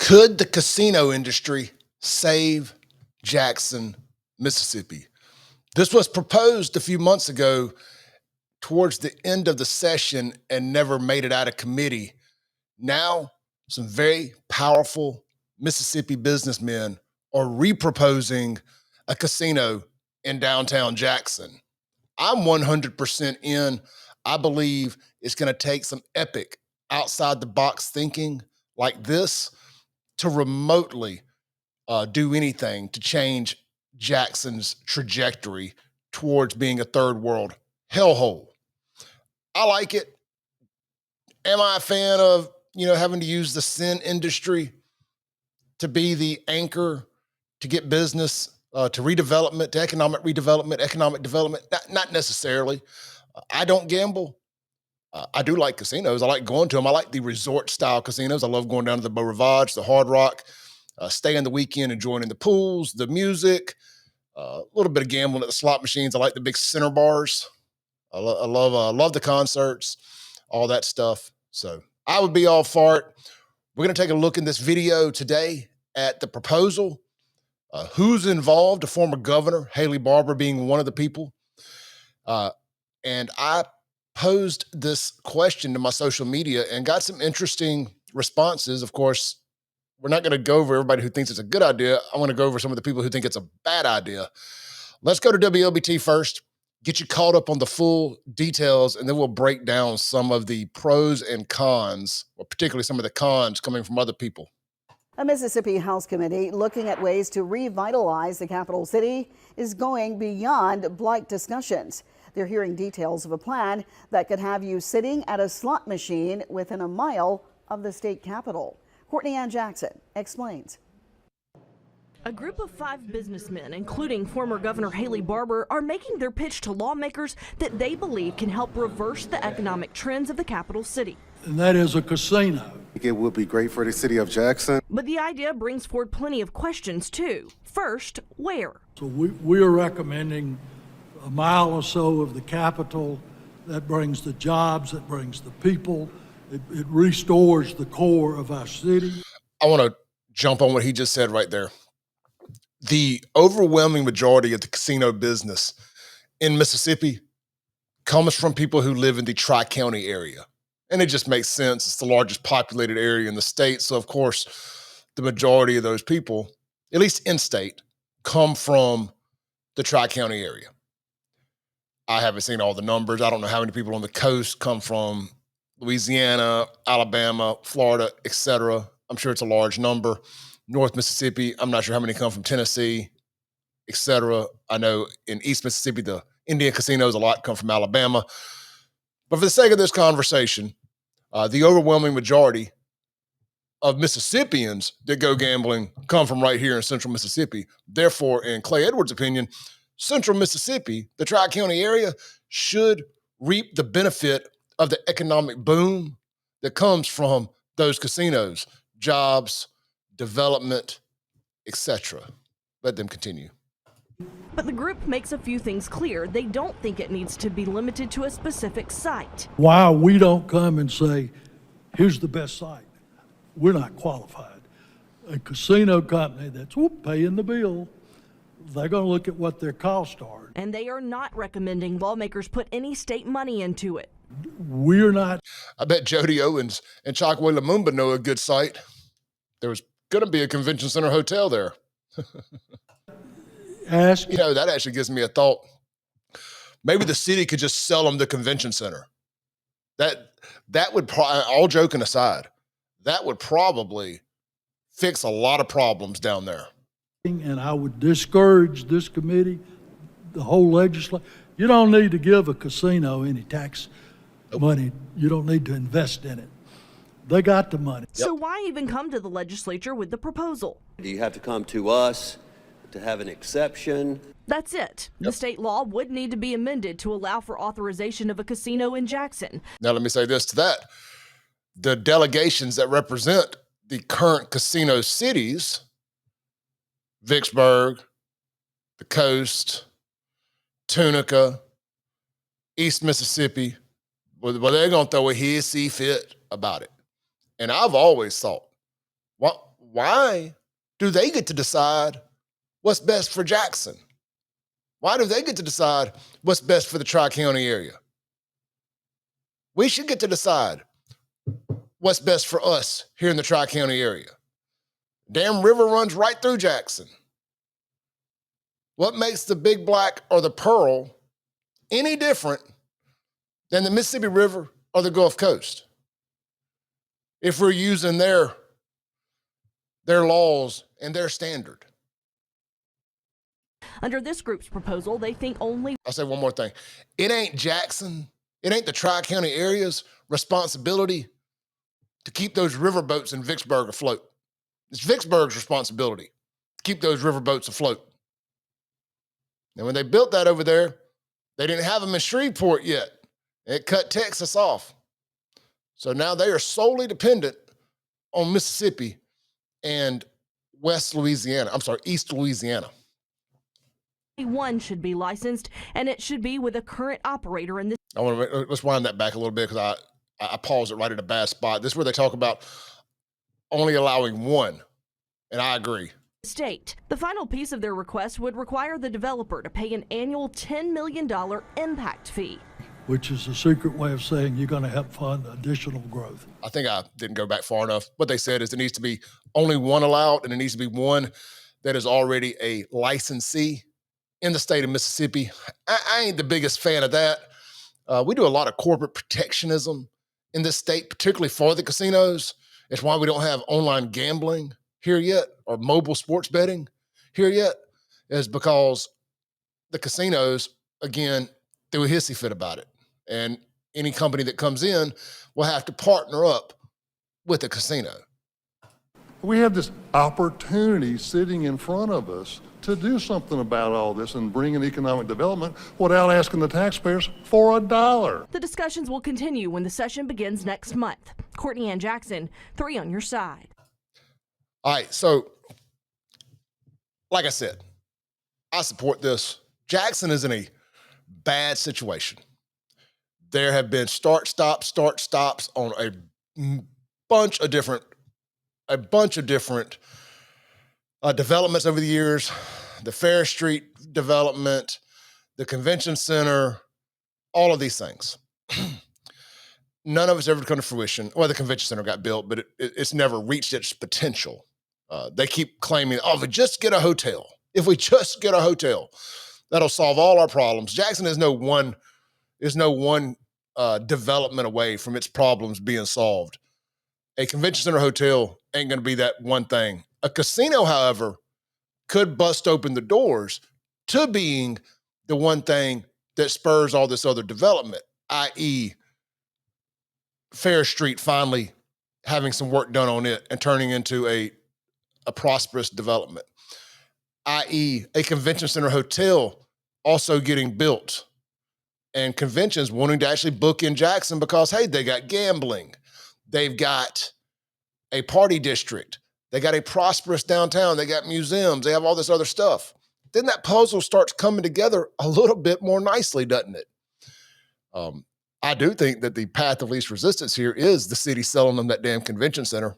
Could the casino industry save Jackson, Mississippi? This was proposed a few months ago towards the end of the session and never made it out of committee. Now, some very powerful Mississippi businessmen are reproposing a casino in downtown Jackson. I'm 100% in. I believe it's going to take some epic outside the box thinking like this to remotely do anything to change Jackson's trajectory towards being a third world hellhole. I like it. Am I a fan of, having to use the sin industry to be the anchor to get business to redevelopment, to economic redevelopment, economic development? Not necessarily. I don't gamble. I do like casinos. I like going to them. I like the resort style casinos. I love going down to the Beau Rivage, the Hard Rock, staying the weekend, enjoying the pools, the music, a little bit of gambling at the slot machines. I like the big center bars. I love the concerts, all that stuff. So I would be all for it. We're going to take a look in this video today at the proposal, who's involved, the former governor, Haley Barbour being one of the people. And I posed this question to my social media and got some interesting responses. Of course, we're not going to go over everybody who thinks it's a good idea. I want to go over some of the people who think it's a bad idea. Let's go to WLBT first, get you caught up on the full details, and then we'll break down some of the pros and cons, or particularly some of the cons coming from other people. A Mississippi House committee looking at ways to revitalize the capital city is going beyond blight discussions. They're hearing details of a plan that could have you sitting at a slot machine within a mile of the state capitol. Courtney Ann Jackson explains. A group of 5 businessmen, including former Governor Haley Barbour, are making their pitch to lawmakers that they believe can help reverse the economic trends of the capital city. And that is a casino. It would be great for the city of Jackson. But the idea brings forward plenty of questions, too. First, where? So we are recommending a mile or so of the Capitol. That brings the jobs, that brings the people. It restores the core of our city. I want to jump on what he just said right there. The overwhelming majority of the casino business in Mississippi comes from people who live in the Tri-County area. And it just makes sense. It's the largest populated area in the state. So, of course, the majority of those people, at least in state, come from the Tri-County area. I haven't seen all the numbers. I don't know how many people on the coast come from Louisiana, Alabama, Florida, etc. I'm sure it's a large number. North Mississippi, I'm not sure how many come from Tennessee, etc. I know in East Mississippi, the Indian casinos, a lot come from Alabama. But for the sake of this conversation, the overwhelming majority of Mississippians that go gambling come from right here in central Mississippi. Therefore, in Clay Edwards' opinion, central Mississippi, the Tri-County area, should reap the benefit of the economic boom that comes from those casinos, jobs, development, etc. Let them continue. But the group makes a few things clear. They don't think it needs to be limited to a specific site. Why we don't come and say, here's the best site. We're not qualified. A casino company that's paying the bill, they're going to look at what their costs are. And they are not recommending lawmakers put any state money into it. We're not. I bet Jody Owens and Chokwe Lumumba know a good site. There was going to be a convention center hotel there. That actually gives me a thought. Maybe the city could just sell them the convention center. That would, all joking aside, that would probably fix a lot of problems down there. And I would discourage this committee, the whole legislature. You don't need to give a casino any tax money. You don't need to invest in it. They got the money. So why even come to the legislature with the proposal? Do you have to come to us to have an exception? That's it. The state law would need to be amended to allow for authorization of a casino in Jackson. Now, let me say this to that. The delegations that represent the current casino cities, Vicksburg, the coast, Tunica, East Mississippi, well, they're going to throw a hissy fit about it. And I've always thought, why do they get to decide what's best for Jackson? Why do they get to decide what's best for the Tri-County area? We should get to decide what's best for us here in the Tri-County area. Damn river runs right through Jackson. What makes the Big Black or the Pearl any different than the Mississippi River or the Gulf Coast? If we're using their laws and their standard. Under this group's proposal, they think only I'll say one more thing. It ain't Jackson, it ain't the Tri-County area's responsibility to keep those riverboats in Vicksburg afloat. It's Vicksburg's responsibility to keep those riverboats afloat. And when they built that over there, they didn't have them in Shreveport yet. It cut Texas off. So now they are solely dependent on Mississippi and East Louisiana. one should be licensed, and it should be with a current operator in this Let's wind that back a little bit because I paused it right at a bad spot. This is where they talk about only allowing one, and I agree. state. The final piece of their request would require the developer to pay an annual $10 million impact fee. Which is a secret way of saying you're going to help fund additional growth. I think I didn't go back far enough. What they said is there needs to be only one allowed, and it needs to be one that is already a licensee in the state of Mississippi. I ain't the biggest fan of that. We do a lot of corporate protectionism in this state, particularly for the casinos. It's why we don't have online gambling here yet, or mobile sports betting here yet, is because the casinos, again, threw a hissy fit about it. And any company that comes in will have to partner up with the casino. We have this opportunity sitting in front of us to do something about all this and bring in economic development without asking the taxpayers for $1. The discussions will continue when the session begins next month. Courtney Ann Jackson, 3 on your side. All right, so like I said, I support this. Jackson is in a bad situation. There have been start stops on a bunch of different developments over the years. The Fair Street development, the convention center, all of these things. None of it's ever come to fruition. Well, the convention center got built, but it's never reached its potential. They keep claiming, if we just get a hotel, that'll solve all our problems. Jackson is no one development away from its problems being solved. A convention center hotel ain't going to be that one thing. A casino, however, could bust open the doors to being the one thing that spurs all this other development, i.e., Fair Street finally having some work done on it and turning into a prosperous development, i.e., a convention center hotel also getting built and conventions wanting to actually book in Jackson because, hey, they got gambling. They've got a party district. They got a prosperous downtown. They got museums. They have all this other stuff. Then that puzzle starts coming together a little bit more nicely, doesn't it? I do think that the path of least resistance here is the city selling them that damn convention center.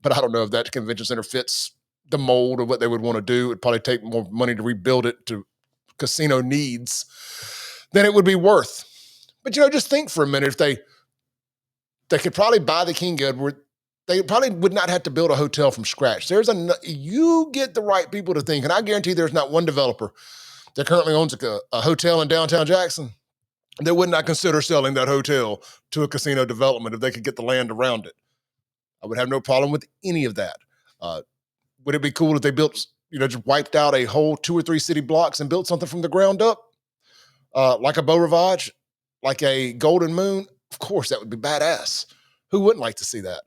But I don't know if that convention center fits the mold of what they would want to do. It'd probably take more money to rebuild it to casino needs than it would be worth. But, just think for a minute, if they could probably buy the King Edward, they probably would not have to build a hotel from scratch. You get the right people to think, and I guarantee there's not one developer that currently owns a hotel in downtown Jackson that would not consider selling that hotel to a casino development if they could get the land around it. I would have no problem with any of that. Would it be cool if they built, just wiped out a whole 2 or 3 city blocks and built something from the ground up? Like a Beau Rivage, like a Golden Moon? Of course, that would be badass. Who wouldn't like to see that?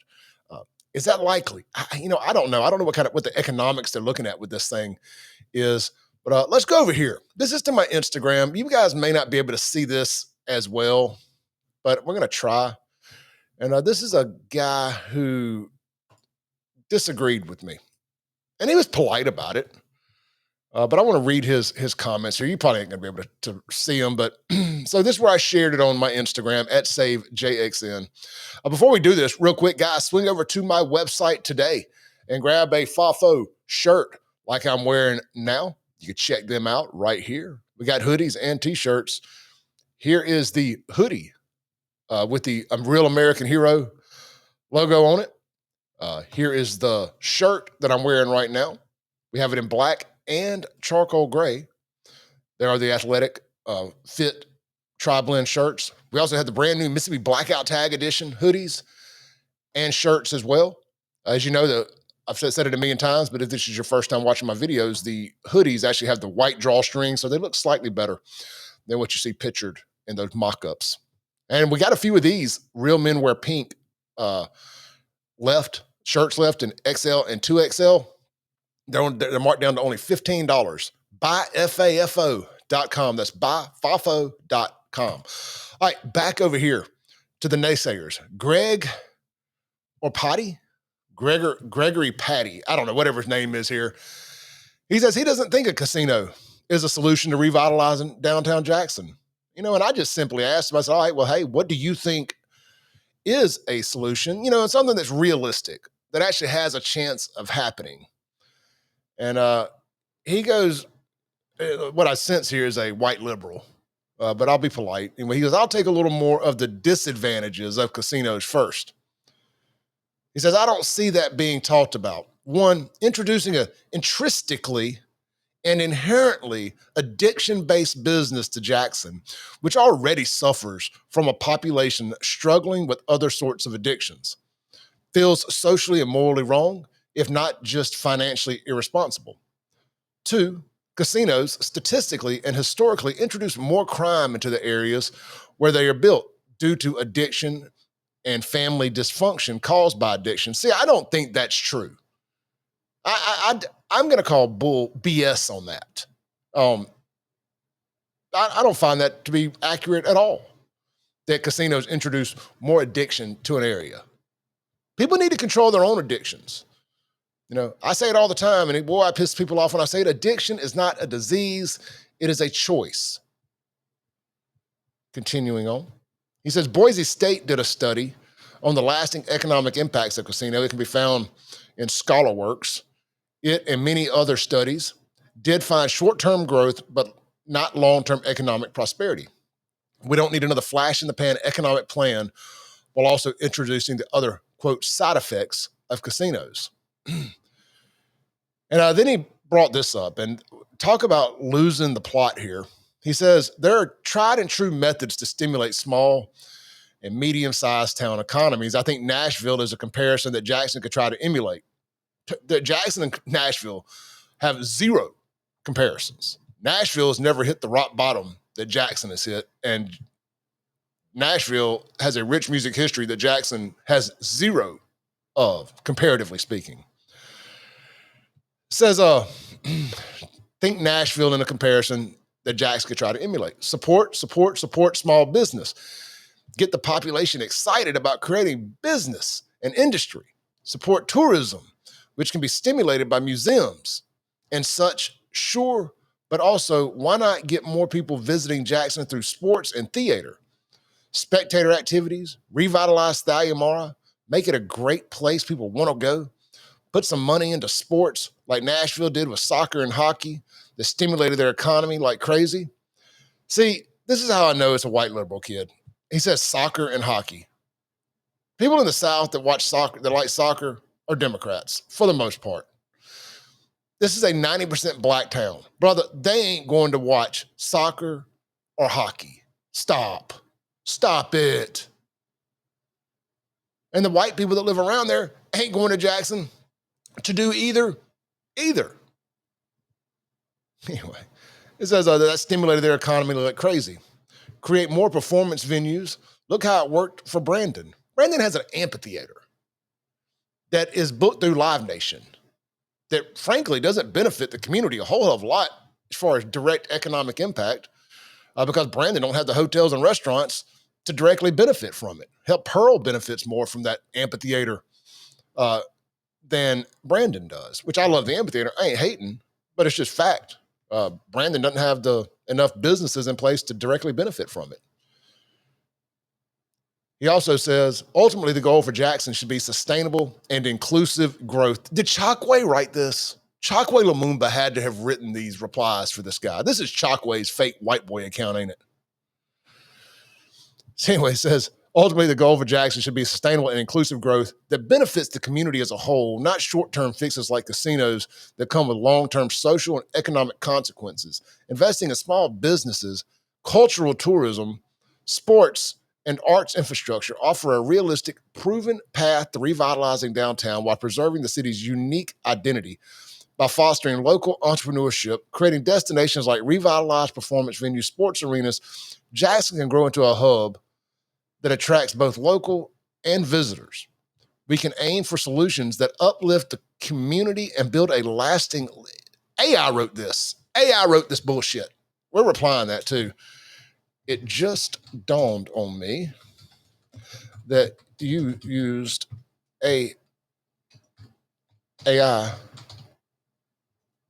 Is that likely? I don't know. I don't know what the economics they're looking at with this thing is. But let's go over here. This is to my Instagram. You guys may not be able to see this as well, but we're going to try. And this is a guy who disagreed with me. And he was polite about it. But I want to read his comments here. You probably ain't going to be able to see them. But so this is where I shared it on my Instagram, @SaveJXN. Before we do this, real quick, guys, swing over to my website today and grab a FAFO shirt like I'm wearing now. You can check them out right here. We got hoodies and t-shirts. Here is the hoodie with the Real American Hero logo on it. Here is the shirt that I'm wearing right now. We have it in black and charcoal gray. There are the athletic fit tri-blend shirts. We also have the brand new Mississippi Blackout Tag Edition hoodies and shirts as well. As you know, I've said it a million times, but if this is your first time watching my videos, the hoodies actually have the white drawstring, so they look slightly better than what you see pictured in those mock-ups. And we got a few of these Real Men Wear Pink shirts left in XL and 2XL. They're marked down to only $15. Buyfafo.com. That's buyfafo.com. All right, back over here to the naysayers. Gregory Patty, I don't know, whatever his name is here. He says he doesn't think a casino is a solution to revitalizing downtown Jackson. And I just simply asked him, I said, all right, well, hey, what do you think is a solution? And something that's realistic, that actually has a chance of happening. And he goes, what I sense here is a white liberal, but I'll be polite. Anyway, he goes, I'll take a little more of the disadvantages of casinos first. He says, I don't see that being talked about. One, introducing a intrinsically and inherently addiction-based business to Jackson, which already suffers from a population struggling with other sorts of addictions, feels socially and morally wrong, if not just financially irresponsible. Two, casinos statistically and historically introduce more crime into the areas where they are built due to addiction and family dysfunction caused by addiction. See, I don't think that's true. I'm going to call bull BS on that. I don't find that to be accurate at all, that casinos introduce more addiction to an area. People need to control their own addictions. I say it all the time, and boy, I piss people off when I say it. Addiction is not a disease. It is a choice. Continuing on. He says, Boise State did a study on the lasting economic impacts of casino. It can be found in ScholarWorks. It and many other studies did find short-term growth, but not long-term economic prosperity. We don't need another flash-in-the-pan economic plan while also introducing the other, quote, side effects of casinos. And then he brought this up, and talk about losing the plot here. He says, there are tried and true methods to stimulate small and medium-sized town economies. I think Nashville is a comparison that Jackson could try to emulate. That Jackson and Nashville have zero comparisons. Nashville has never hit the rock bottom that Jackson has hit, and Nashville has a rich music history that Jackson has zero of, comparatively speaking. Says, think Nashville in a comparison that Jackson could try to emulate. Support small business. Get the population excited about creating business and industry. Support tourism, which can be stimulated by museums and such, sure, but also why not get more people visiting Jackson through sports and theater? Spectator activities, revitalize Thalia Mara, make it a great place people want to go. Put some money into sports like Nashville did with soccer and hockey that stimulated their economy like crazy. See, this is how I know it's a white liberal kid. He says soccer and hockey. People in the South that watch soccer, that like soccer, are Democrats for the most part. This is a 90% black town. Brother, they ain't going to watch soccer or hockey. Stop it. And the white people that live around there ain't going to Jackson to do either. Anyway, it says that stimulated their economy like crazy. Create more performance venues. Look how it worked for Brandon. Brandon has an amphitheater that is booked through Live Nation that frankly doesn't benefit the community a whole hell of a lot as far as direct economic impact because Brandon don't have the hotels and restaurants to directly benefit from it. Hell, Pearl benefits more from that amphitheater than Brandon does, which I love the amphitheater. I ain't hating, but it's just fact. Brandon doesn't have enough businesses in place to directly benefit from it. He also says, ultimately, the goal for Jackson should be sustainable and inclusive growth. Did Chokwe write this? Chokwe Lumumba had to have written these replies for this guy. This is Chokwe's fake white boy account, ain't it? So anyway, it says, ultimately, the goal for Jackson should be sustainable and inclusive growth that benefits the community as a whole, not short-term fixes like casinos that come with long-term social and economic consequences. Investing in small businesses, cultural tourism, sports, and arts infrastructure offer a realistic, proven path to revitalizing downtown while preserving the city's unique identity. By fostering local entrepreneurship, creating destinations like revitalized performance venues, sports arenas, Jackson can grow into a hub that attracts both local and visitors. We can aim for solutions that uplift the community and build a lasting... AI wrote this. AI wrote this bullshit. We're replying that too. It just dawned on me that you used AI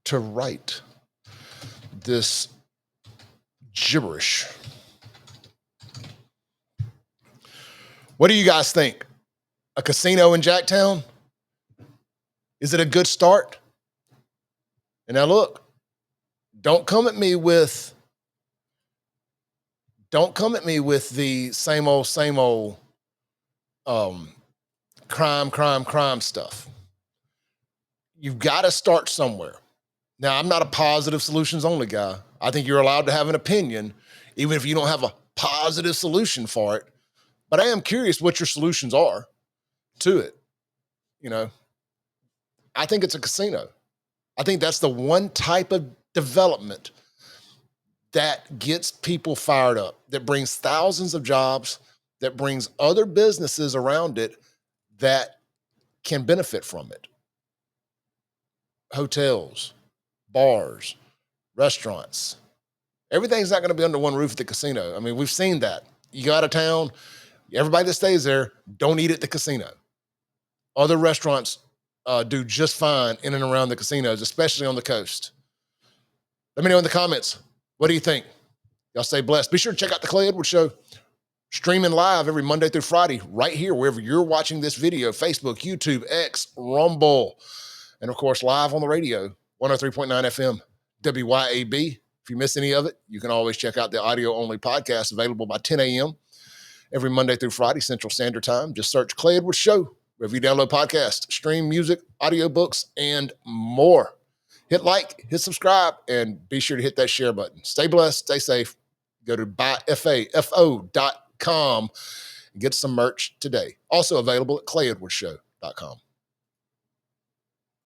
to write this gibberish. What do you guys think? A casino in Jacktown? Is it a good start? And now look, don't come at me with the same old crime stuff. You've got to start somewhere. Now, I'm not a positive solutions only guy. I think you're allowed to have an opinion, even if you don't have a positive solution for it. But I am curious what your solutions are to it. You know, I think it's a casino. I think that's the one type of development that gets people fired up, that brings thousands of jobs, that brings other businesses around it that can benefit from it. Hotels, bars, restaurants. Everything's not going to be under one roof at the casino. I mean, we've seen that. You go out of town, everybody that stays there, don't eat at the casino. Other restaurants do just fine in and around the casinos, especially on the coast. Let me know in the comments. What do you think? Y'all stay blessed. Be sure to check out the Clay Edwards Show, streaming live every Monday through Friday, right here, wherever you're watching this video, Facebook, YouTube, X, Rumble, and of course, live on the radio, 103.9 FM, WYAB. If you miss any of it, you can always check out the audio-only podcast available by 10 a.m. every Monday through Friday, Central Standard Time. Just search Clay Edwards Show, wherever you download podcasts, stream music, audiobooks, and more. Hit like, hit subscribe, and be sure to hit that share button. Stay blessed, stay safe. Go to buyfafo.com and get some merch today. Also available at clayedwardsshow.com.